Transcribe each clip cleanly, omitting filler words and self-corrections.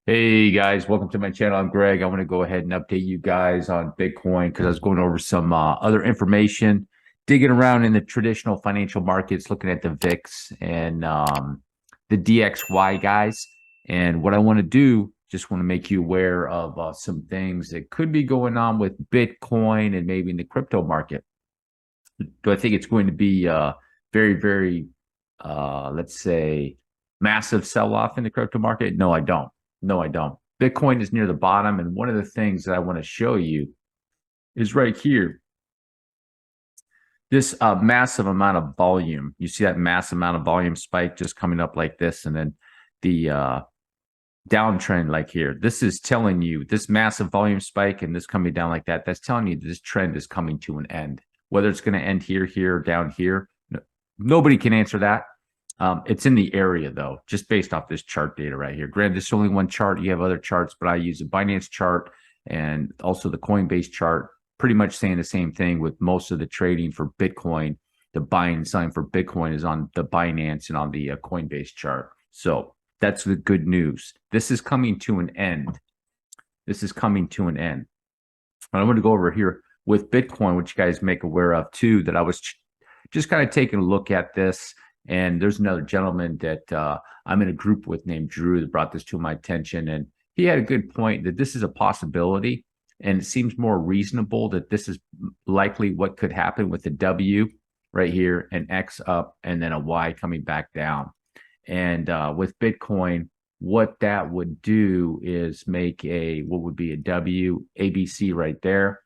Hey guys, welcome to my channel. I'm Greg. I want to go ahead and update you guys on Bitcoin because I was going over some other information, digging around in the traditional financial markets, looking at the VIX and the DXY guys. And what I want to do, just want to make you aware of some things that could be going on with Bitcoin and maybe in the crypto market. Do I think it's going to be very, very, let's say, massive sell-off in the crypto market? No, I don't. No, I don't. Bitcoin is near the bottom, and one of the things that I want to show you is right here. This massive amount of volume. You see that massive amount of volume spike just coming up like this, and then the downtrend like here. This is telling you this massive volume spike and this coming down like that. That's telling you this trend is coming to an end. Whether it's going to end here, here, or down here, nobody can answer that. It's in the area though, just based off this chart data right here. Granted, this is only one chart. You have other charts, but I use a Binance chart and also the Coinbase chart, pretty much saying the same thing with most of the trading for Bitcoin. The buying and selling for Bitcoin is on the Binance and on the Coinbase chart. So that's the good news. This is coming to an end. This is coming to an end. And I want to go over here with Bitcoin, which you guys make aware of too, that I was just kind of taking a look at this. And there's another gentleman that I'm in a group with named Drew that brought this to my attention. And he had a good point that this is a possibility. And it seems more reasonable that this is likely what could happen with the W right here, an X up, and then a Y coming back down. And with Bitcoin, what that would do is make what would be a W, ABC right there.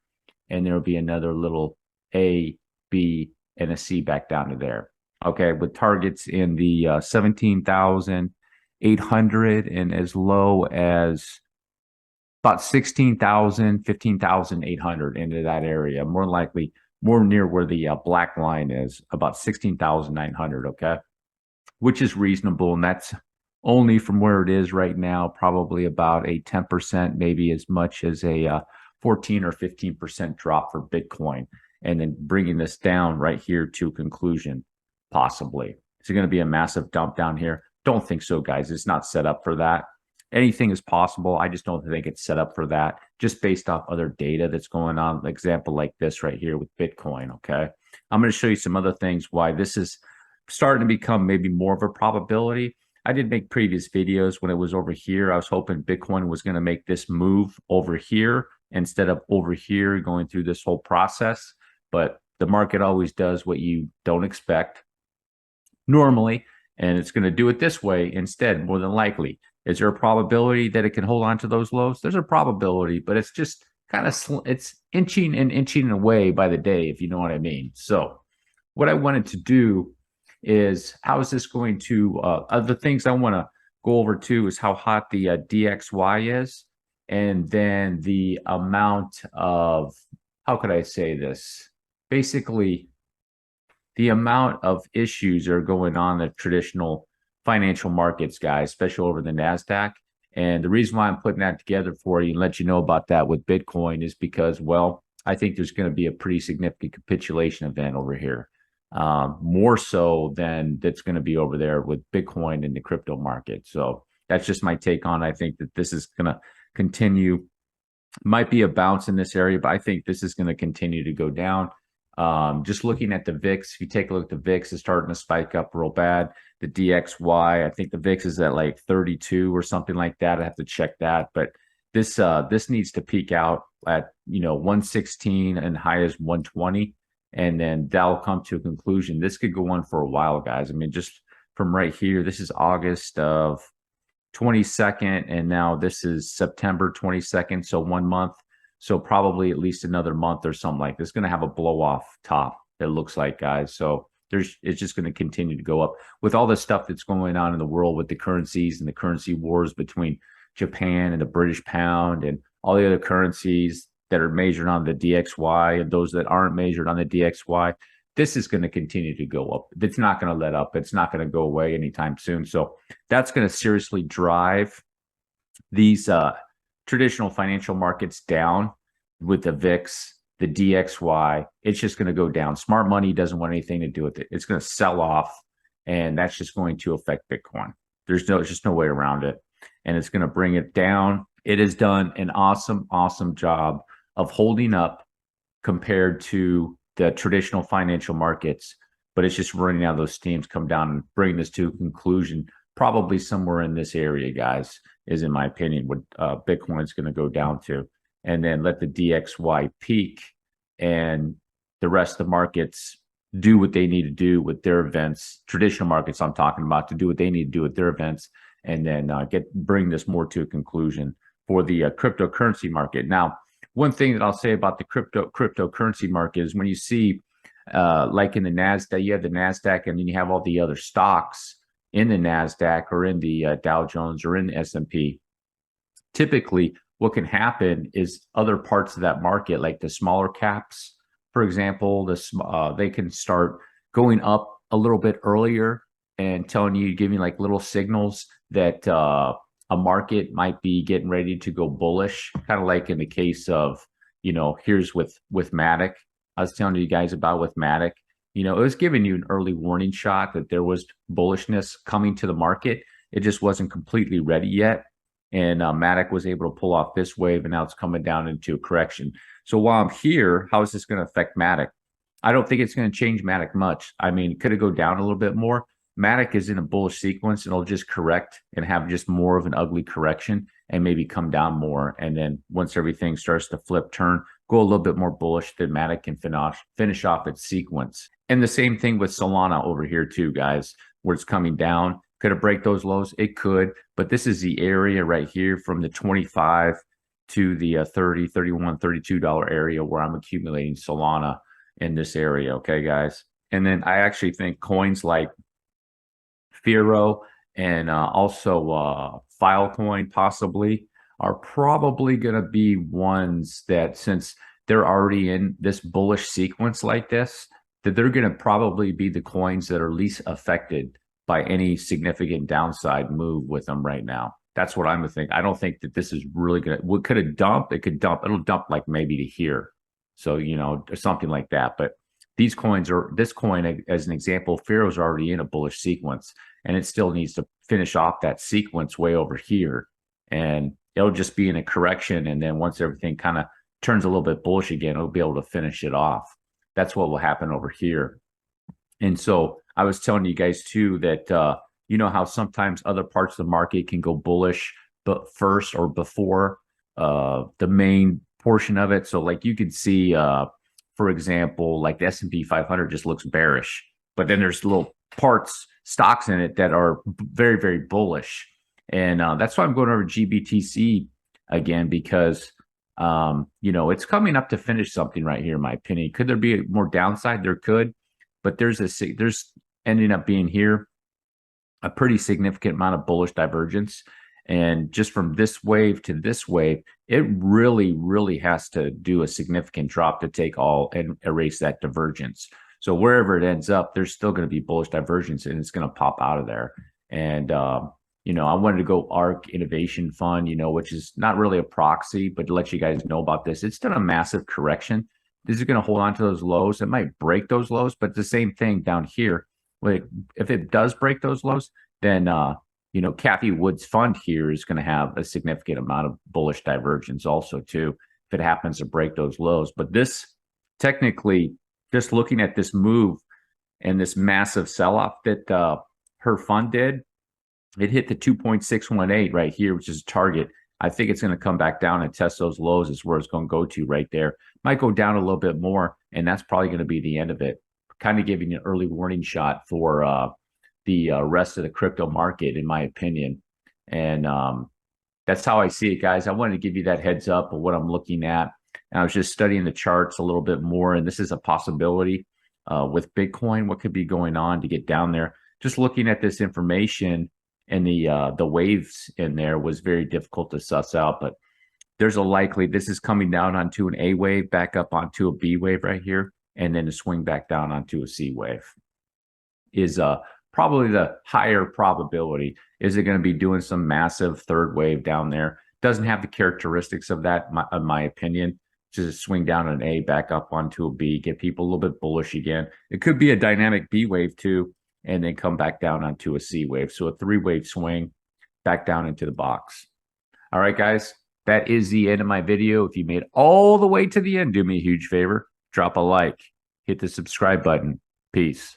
And there will be another little A, B, and a C back down to there. Okay, with targets in the 17,800 and as low as about 16,000, 15,800 into that area. More likely, more near where the black line is, about 16,900. Okay, which is reasonable, and that's only from where it is right now, probably about a 10%, maybe as much as a 14 or 15% drop for Bitcoin, and then bringing this down right here to conclusion. Possibly. Is it going to be a massive dump down here? Don't think so, guys. It's not set up for that. Anything is possible. I just don't think it's set up for that, just based off other data that's going on. An example like this right here with Bitcoin, okay? I'm going to show you some other things why this is starting to become maybe more of a probability. I did make previous videos when it was over here. I was hoping Bitcoin was going to make this move over here instead of over here going through this whole process. But the market always does what you don't expect normally, and it's going to do it this way instead, more than likely. Is there a probability that it can hold on to those lows? There's a probability, but it's just kind of it's inching away by the day, if you know what I mean. So what I wanted to do is, how is this going to other things I want to go over too is how hot the DXY is, and then the amount of, how could I say this, basically the amount of issues that are going on in the traditional financial markets, guys, especially over the NASDAQ. And the reason why I'm putting that together for you and let you know about that with Bitcoin is because, well, I think there's going to be a pretty significant capitulation event over here, more so than that's going to be over there with Bitcoin in the crypto market. So that's just my take on it. I think that this is going to continue. Might be a bounce in this area, but I think this is going to continue to go down. Just looking at the VIX, if you take a look at the VIX, is starting to spike up real bad. The DXY, I think the VIX is at like 32 or something like that. I have to check that, but this needs to peak out at 116 and high as 120, and then that'll come to a conclusion. This could go on for a while, guys. I mean, just from right here, this is August of 22nd, and now this is September 22nd, so 1 month. So probably at least another month or something like this. It's going to have a blow off top, it looks like, guys. So it's just going to continue to go up with all the stuff that's going on in the world with the currencies and the currency wars between Japan and the British pound and all the other currencies that are measured on the DXY and those that aren't measured on the DXY. This is going to continue to go up. It's not going to let up. It's not going to go away anytime soon. So that's going to seriously drive these traditional financial markets down with the VIX, the DXY. It's just going to go down. Smart money doesn't want anything to do with it. It's going to sell off, and that's just going to affect Bitcoin. There's just no way around it. and it's going to bring it down. It has done an awesome job of holding up compared to the traditional financial markets, but it's just running out of those steams, come down and bring this to a conclusion, probably somewhere in this area, guys, is in my opinion what Bitcoin's going to go down to. And then let the DXY peak and the rest of the markets do what they need to do with their events, traditional markets I'm talking about, to do what they need to do with their events, and then bring this more to a conclusion for the cryptocurrency market. Now, one thing that I'll say about the cryptocurrency market is when you see like in the NASDAQ, you have the NASDAQ, and then you have all the other stocks in the NASDAQ or in the Dow Jones or in the S&P. Typically, what can happen is other parts of that market, like the smaller caps, for example, they can start going up a little bit earlier and telling you, giving like little signals that a market might be getting ready to go bullish, kind of like in the case of, here's with Matic. I was telling you guys about with Matic, it was giving you an early warning shot that there was bullishness coming to the market. It just wasn't completely ready yet. And Matic was able to pull off this wave, and now it's coming down into a correction. So while I'm here, how is this going to affect Matic? I don't think it's going to change Matic much. I mean, could it go down a little bit more? Matic is in a bullish sequence, and it'll just correct and have just more of an ugly correction and maybe come down more. And then once everything starts to flip, turn, go a little bit more bullish, then Matic can finish off its sequence. And the same thing with Solana over here too, guys, where it's coming down. Could it break those lows? It could, but this is the area right here from the 25 to the $30, $31, $32 area where I'm accumulating Solana in this area. Okay, guys. And then I actually think coins like Firo and also Filecoin possibly are probably going to be ones that, since they're already in this bullish sequence like this, that they're going to probably be the coins that are least affected by any significant downside move with them right now. That's what I'm thinking. I don't think that this is really going to, what could it dump? It could dump, it'll dump like maybe to here. So, or something like that. But these coins this coin, as an example, Firo's already in a bullish sequence, and it still needs to finish off that sequence way over here. And it'll just be in a correction. And then once everything kind of turns a little bit bullish again, it'll be able to finish it off. That's what will happen over here. And so I was telling you guys too that how sometimes other parts of the market can go bullish, but first or before the main portion of it. So like you could see, for example, like the S&P 500 just looks bearish, but then there's little stocks in it that are very, very bullish. And that's why I'm going over GBTC again, because it's coming up to finish something right here, in my opinion. Could there be more downside? There could. But there's ending up being here a pretty significant amount of bullish divergence. And just from this wave to this wave, it really, really has to do a significant drop to take all and erase that divergence. So wherever it ends up, there's still going to be bullish divergence, and it's going to pop out of there. And, I wanted to go ARK Innovation Fund, which is not really a proxy, but to let you guys know about this, it's done a massive correction. This is going to hold on to those lows. It might break those lows, but the same thing down here. Like if it does break those lows, then Cathie Wood's fund here is going to have a significant amount of bullish divergence also too, if it happens to break those lows. But this, technically, just looking at this move and this massive sell-off that her fund did, it hit the 2.618 right here, which is a target. I think it's going to come back down and test those lows is where it's going to go to right there. Might go down a little bit more, and that's probably going to be the end of it. Kind of giving you an early warning shot for the rest of the crypto market, in my opinion. And that's how I see it, guys. I wanted to give you that heads up of what I'm looking at. And I was just studying the charts a little bit more, and this is a possibility with Bitcoin, what could be going on to get down there. Just looking at this information and the waves in there was very difficult to suss out, but there's a likely this is coming down onto an A wave, back up onto a B wave right here, and then to swing back down onto a C wave is probably the higher probability. Is it going to be doing some massive third wave down there? Doesn't have the characteristics of that, in my opinion. Just swing down an A, back up onto a B, get people a little bit bullish again. It could be a dynamic B wave too, and then come back down onto a C wave. So a 3-wave swing, back down into the box. All right, guys, that is the end of my video. If you made all the way to the end, do me a huge favor, drop a like, hit the subscribe button. Peace.